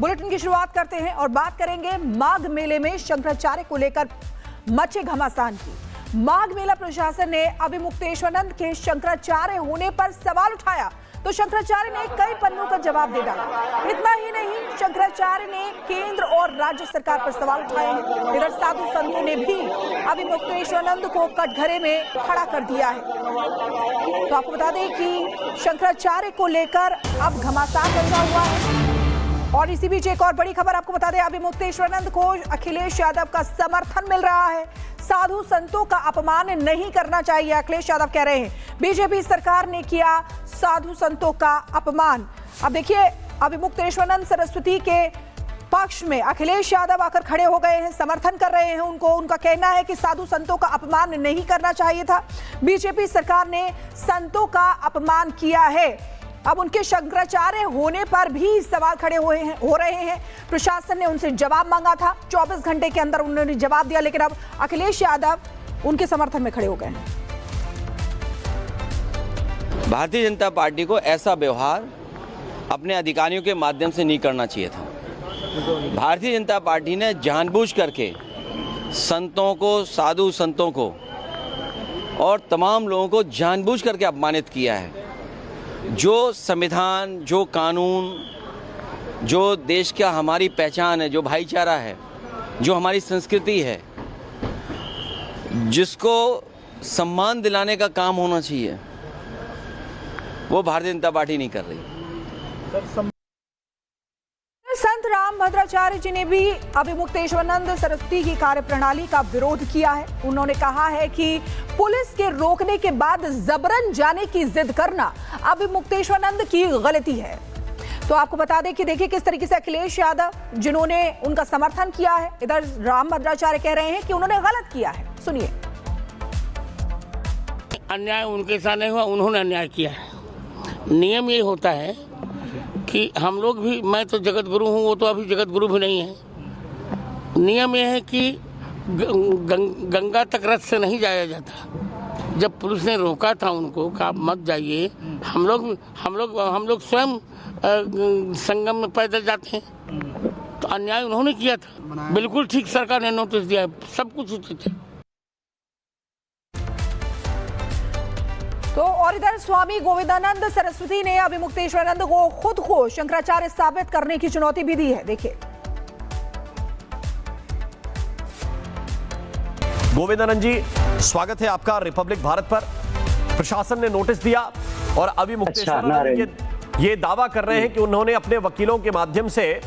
Bulletin की शुरुआत करते हैं और बात करेंगे माघ मेले में शंकराचार्य को लेकर मचे घमासान की। माघ मेला प्रशासन ने अभिमुक्तेश्वरानंद के शंकराचार्य होने पर सवाल उठाया तो शंकराचार्य ने कई पन्नों का जवाब दे डाला। इतना ही नहीं, शंकराचार्य ने केंद्र और राज्य सरकार पर सवाल उठाए हैं। इधर साधु संतों ने भी अभिमुक्तेश्वरानंद को कटघरे में खड़ा कर दिया है। तो आपको बता दें कि शंकराचार्य को लेकर अब घमासान मचा हुआ है। और इसी बीच एक और बड़ी खबर आपको बता दें, अभिमुक्तेश्वरानंद को अखिलेश यादव का समर्थन मिल रहा है। साधु संतों का अपमान नहीं करना चाहिए, अखिलेश यादव कह रहे हैं। बीजेपी सरकार ने किया साधु संतों का अपमान। अब देखिए, अभिमुक्तेश्वरानंद सरस्वती के पक्ष में अखिलेश यादव आकर खड़े हो गए हैं, समर्थन कर रहे हैं उनको। उनका कहना है कि साधु संतों का अपमान नहीं करना चाहिए था। बीजेपी सरकार ने संतों का अपमान किया है। अब उनके शंकराचार्य होने पर भी सवाल खड़े हो रहे हैं। प्रशासन ने उनसे जवाब मांगा था, 24 घंटे के अंदर उन्होंने जवाब दिया, लेकिन अब अखिलेश यादव उनके समर्थन में खड़े हो गए हैं। भारतीय जनता पार्टी को ऐसा व्यवहार अपने अधिकारियों के माध्यम से नहीं करना चाहिए था। भारतीय जनता पार्टी ने जानबूझ करके संतों को, साधु संतों को और तमाम लोगों को जानबूझ करके अपमानित किया है। जो संविधान, जो कानून, जो देश का हमारी पहचान है, जो भाईचारा है, जो हमारी संस्कृति है, जिसको सम्मान दिलाने का काम होना चाहिए, वो भारतीय जनता पार्टी नहीं कर रही। संत राम भद्राचार्य जी ने भी अभिमुक्तेश्वरानंद सरस्वती की कार्यप्रणाली का विरोध किया है। उन्होंने कहा है कि पुलिस के रोकने के बाद जबरन जाने की जिद करना अभिमुक्तेश्वरानंद की गलती है। तो आपको बता दें कि देखिए किस तरीके से अखिलेश यादव, जिन्होंने उनका समर्थन किया है, इधर राम भद्राचार्य कह रहे हैं कि उन्होंने गलत किया है। सुनिए। अन्याय उनके साथ नहीं हुआ, उन्होंने अन्याय किया है। नियम ये होता है कि हम लोग भी, मैं तो जगत गुरु हूँ, वो तो अभी जगत गुरु भी नहीं है। नियम यह है कि गंगा तक रथ से नहीं जाया जाता। जब पुलिस ने रोका था उनको कि आप मत जाइए, हम लोग स्वयं संगम में पैदल जाते हैं। तो अन्याय उन्होंने किया था। बिल्कुल ठीक, सरकार ने नोटिस दिया, सब कुछ उचित है। तो और इधर स्वामी गोविंदानंद सरस्वती ने अभिमुक्तेश्वरानंद को खुद को शंकराचार्य साबित करने की चुनौती भी दी है। देखिए। गोविंदानंद जी, स्वागत है आपका रिपब्लिक भारत पर। प्रशासन ने नोटिस दिया और अभिमुक्तेश्वरानंद ये दावा कर रहे हैं कि उन्होंने अपने वकीलों के माध्यम से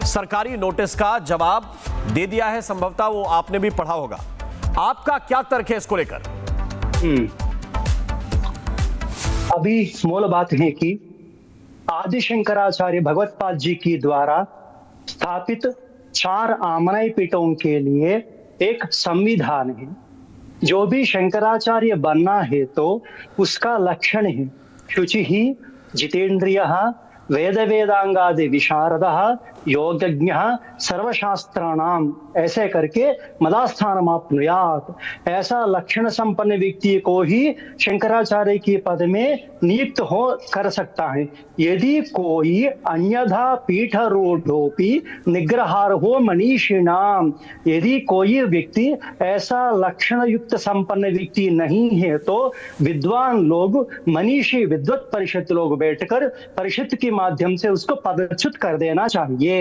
सरकारी नोटिस का जवाब दे दिया है। संभवतः वो आपने भी पढ़ा होगा। आपका क्या तर्क है इसको लेकर? अभी मूल बात है कि आदि शंकराचार्य भगवत्पाद जी की द्वारा स्थापित 4 आमनाई पीठों के लिए एक संविधान है। जो भी शंकराचार्य बनना है तो उसका लक्षण है शुचि ही, जितेंद्रिय, वेद वेदांगादि विशारद, योगज्ञ, सर्वशास्त्राणाम, ऐसे करके मदास्थानमाप्नुयात्। ऐसा लक्षण संपन्न व्यक्ति को ही शंकराचार्य के पद में नियुक्त हो कर सकता है। यदि कोई अन्यथा पीठरूढ़ोपि निग्रहार्हो मनीषिणाम, यदि कोई व्यक्ति ऐसा लक्षण युक्त संपन्न व्यक्ति नहीं है तो विद्वान लोग, मनीषी विद्वत परिषद लोग बैठकर परिषद के माध्यम से उसको पदच्युत कर देना चाहिए।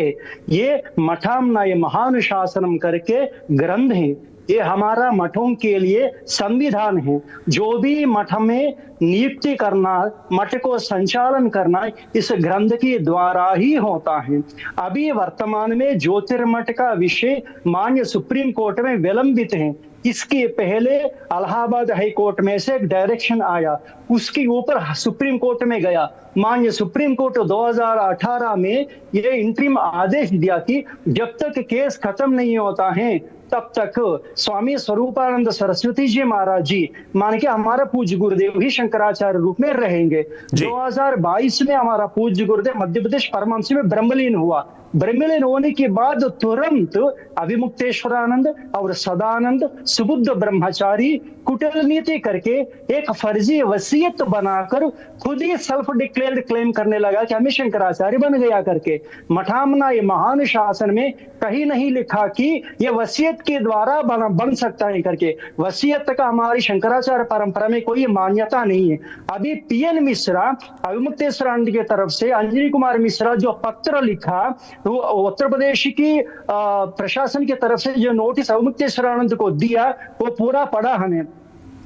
ये मठामनय महानुशासनम करके ग्रंथ है। ये हमारा मठों के लिए संविधान है। जो भी मठ में नियुक्ति करना, मठ को संचालन करना इस ग्रंथ के द्वारा ही होता है। अभी वर्तमान में ज्योतिर्मठ का विषय माननीय सुप्रीम कोर्ट में विलंबित है। इसके पहले इलाहाबाद हाई कोर्ट में से एक डायरेक्शन आया, उसके ऊपर सुप्रीम कोर्ट में गया। माननीय सुप्रीम कोर्ट 2018 में ये इंटरिम आदेश दिया कि जब तक केस खत्म नहीं होता है तब तक स्वामी स्वरूपानंद सरस्वती जी महाराज जी मान के हमारा पूज्य गुरुदेव ही शंकराचार्य रूप में रहेंगे। 2022 में हमारा पूज्य गुरुदेव मध्य प्रदेश परमहंस में ब्रह्मलीन हुआ। ब्रह्मलीन होने के बाद तुरंत अविमुक्तेश्वरानंद और सदानंद सुबुद्ध ब्रह्मचारी कुटिल नीति करके एक फर्जी वसीयत बनाकर खुद ही सेल्फ डिक्लेयर्ड क्लेम करने लगा कि हमें शंकराचार्य बन गया करके। मठामना ये महान शासन में कहीं नहीं लिखा कि ये वसीयत के द्वारा बन सकता है करके। वसीयत का हमारी शंकराचार्य परंपरा में कोई मान्यता नहीं है। अभी पीएन मिश्रा अविमुक्तेश्वरानंद की तरफ से अंजनी कुमार मिश्रा जो पत्र लिखा, वो उत्तर प्रदेश की प्रशासन की तरफ से जो नोटिस अविमुक्तेश्वरानंद को दिया वो पूरा पढ़ा हमें।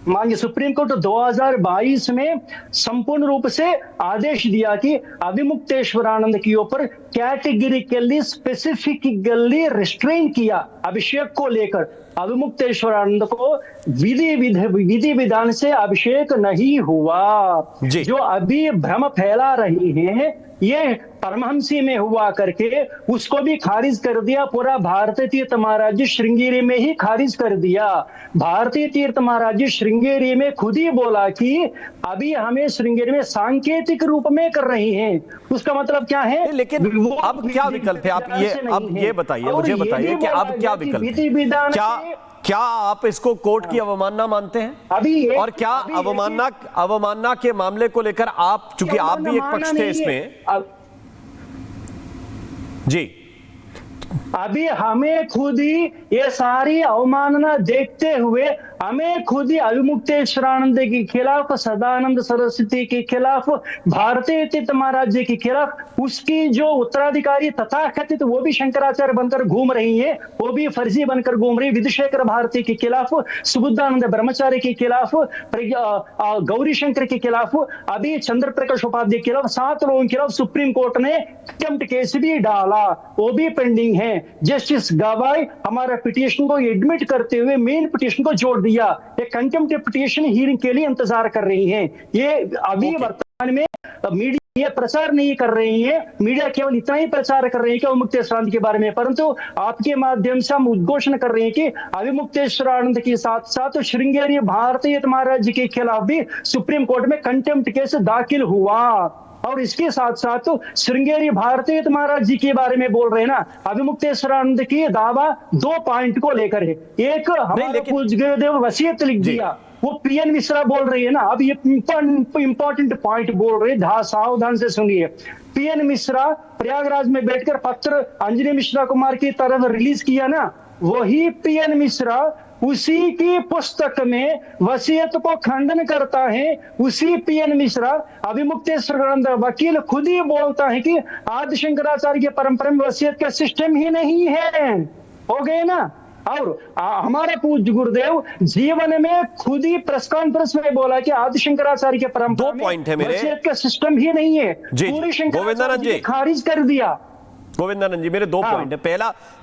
माननीय सुप्रीम कोर्ट 2022 में संपूर्ण रूप से आदेश दिया कि अविमुक्तेश्वरानंद के ऊपर कैटेगरिकली स्पेसिफिकली रिस्ट्रेन किया अभिषेक को लेकर। अविमुक्तेश्वरानंद को विधि विधान से अभिषेक नहीं हुआ। जो अभी भ्रम फैला रही हैं ये परमहंसी में हुआ करके उसको भी खारिज कर दिया। पूरा भारतीय तीर्थ महाराज श्रृंगेरी में ही खारिज कर दिया। भारतीय तीर्थ महाराज श्रृंगेरी में खुद ही बोला कि अभी हमें श्रृंगेरी में सांकेतिक रूप में कर रही हैं। उसका मतलब क्या है? लेकिन अब क्या विकल्प है? आप ये अब ये बताइए, मुझे बताइए कि अब क्या विकल्प है? क्या आप इसको कोर्ट की अवमानना मानते हैं अभी? और क्या अवमानना के मामले को लेकर आप, चूंकि आप भी एक पक्ष थे इसमें जी, अभी हमें खुद ही ये सारी अवमानना देखते हुए हमें खुद ही अविमुक्तेश्वरानंद के खिलाफ, सदानंद सरस्वती के खिलाफ, भारतीय तीर्थ महाराज जी के खिलाफ, उसकी जो उत्तराधिकारी तथाकथित वो भी शंकराचार्य बनकर घूम रही है, वो भी फर्जी बनकर घूम रही, विधुशेखर भारती के खिलाफ, सुबुद्धानंद ब्रह्मचारी के खिलाफ, गौरी शंकर के खिलाफ, अभी चंद्र प्रकाश उपाध्याय के खिलाफ 7 लोगों के खिलाफ सुप्रीम कोर्ट ने कंटेम्प्ट केस भी डाला, वो भी पेंडिंग है। जस्टिस गवाई हमारा पिटीशन को एडमिट करते हुए मेन पिटीशन को जोड़ दिया। ये कंटेम्प्ट पिटीशन हियरिंग के लिए इंतजार कर रही हैं। ये अभी वर्तमान में मीडिया प्रचार नहीं कर रही है। मीडिया केवल इतना ही प्रचार कर रही है कि अविमुक्तेश्वरानंद के बारे में, परंतु आपके माध्यम से हम उद्घोषणा कर रहे हैं कि अविमुक्तेश्वरानंद के साथ साथ श्रृंगेरी भारतीय महाराज जी के खिलाफ भी सुप्रीम कोर्ट में कंटेम्प्ट केस दाखिल हुआ। और इसके साथ साथ श्रृंगेरी भारतीय महाराज जी के बारे में बोल रहे हैं ना, अविमुक्तेश्वरानंद की दावा 2 पॉइंट को लेकर है। एक हमारे पूज्यदेव वसीयत लिख दिया, वो पीएन मिश्रा बोल रही है ना। अब ये इंपॉर्टेंट पॉइंट बोल रहे हैं, सावधान से सुनिए। पीएन मिश्रा प्रयागराज में बैठकर पत्र अंजनी मिश्रा कुमार की तरफ रिलीज किया ना, वही पीएन मिश्रा उसी की पुस्तक में वसीयत को खंडन करता है। उसी पीएन मिश्रा अविमुक्तेश्वरानंद वकील खुद ही बोलता है कि आदि शंकराचार्य की परंपरा में वसीयत का सिस्टम ही नहीं है। हो गए ना। और हमारे पूज्य गुरुदेव जीवन में खुद ही प्रेस कॉन्फ्रेंस में बोला कि आदि शंकराचार्य के परंपरा में 2 पॉइंट है मेरे, वसीयत का सिस्टम ही नहीं है। पूरी शंकराचार्य जी खारिज कर दिया। गोविंदानंद जी, मेरे 2 पॉइंट है।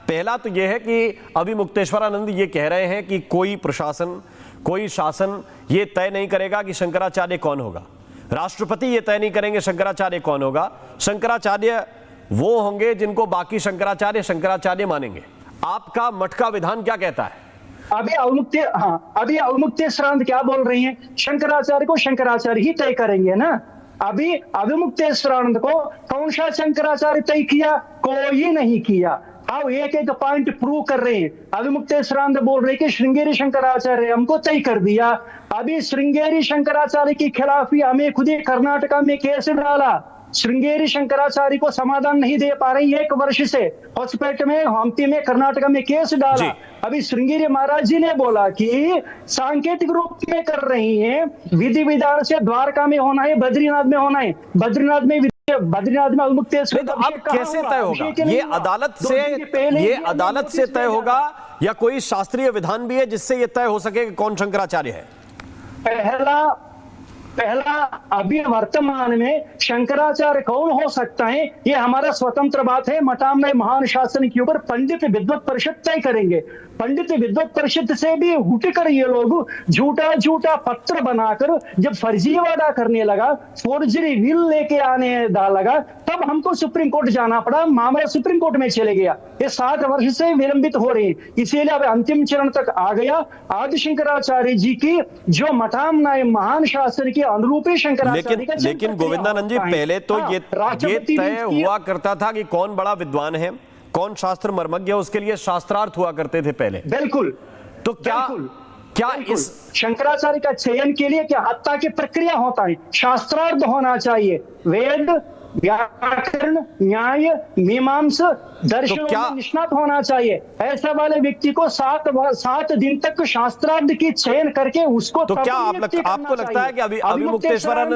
पहला तो यह है कि अविमुक्तेश्वरानंद ये कह रहे हैं कि कोई प्रशासन, कोई शासन ये तय नहीं करेगा कि शंकराचार्य कौन होगा। राष्ट्रपति ये तय नहीं करेंगे शंकराचार्य कौन होगा। शंकराचार्य वो होंगे जिनको बाकी शंकराचार्य मानेंगे। आपका मठ का विधान क्या कहता है? अभी अविमुक्तेश्वरानंद क्या बोल रही हैं? शंकराचार्य को शंकराचार्य ही तय करेंगे ना। अभी अविमुक्तेश्वरानंद को कौन सा शंकराचार्य तय किया? कोई नहीं किया। अब एक पॉइंट प्रूव कर रहे हैं। अविमुक्तेश्वरानंद बोल रहे कि श्रृंगेरी शंकराचार्य हमको तय कर दिया। अभी श्रृंगेरी शंकराचार्य के खिलाफ ही हमें खुद ही कर्नाटका में केस डाला। श्रृंगेरी शंकराचार्य को समाधान नहीं दे पा रही 1 वर्ष से, हॉस्पिटल में, हम्पी में, कर्नाटका में केस डाला। अभी श्रृंगेरी महाराज जी ने बोला कि सांकेतिक रूप में कर रही हैं, विधि विधान से द्वारका में होना है, बद्रीनाथ में होना है। बद्रीनाथ में अविमुक्तेश्वर अब कैसे तय होगा? ये अदालत से तय होगा या कोई शास्त्रीय विधान भी है जिससे ये तय हो सके कि कौन शंकराचार्य है? पहला अभी वर्तमान में शंकराचार्य कौन हो सकता है ये हमारा स्वतंत्र बात है। मठामना महान शासन के ऊपर पंडित विद्वत परिषद तय करेंगे। पंडित विद्वत परिषद से भी उठकर ये लोग झूठा पत्र बनाकर जब फर्जीवाड़ा करने लगा, फोर्जरी विल लेके आने लगा, तब हमको सुप्रीम कोर्ट जाना पड़ा, मामला सुप्रीम कोर्ट में चले गया। ये 7 वर्ष से विलंबित हो रही है, इसीलिए अब अंतिम चरण तक आ गया। आदि शंकराचार्य जी की जो मठामनाएं महान शास्त्र के अनुरूप ही शंकराचार्य का लेकिन गोविंदानंद जी, पहले तो ये तय हुआ करता था कि कौन बड़ा विद्वान है, कौन शास्त्र मर्मज्ञ है, उसके लिए शास्त्रार्थ हुआ करते थे पहले। बिल्कुल। तो क्या इस शंकराचार्य का चयन के लिए क्या हत्या की प्रक्रिया होता है, शास्त्रार्थ होना चाहिए, वेद व्याकरण न्याय मीमांसा दर्शन में निष्णात होना चाहिए। ऐसे वाले व्यक्ति को 7 दिन तक शास्त्रार्थ की चयन करके उसको तो क्या आपको लगता है कि अभी मुक्तेश्वरानंद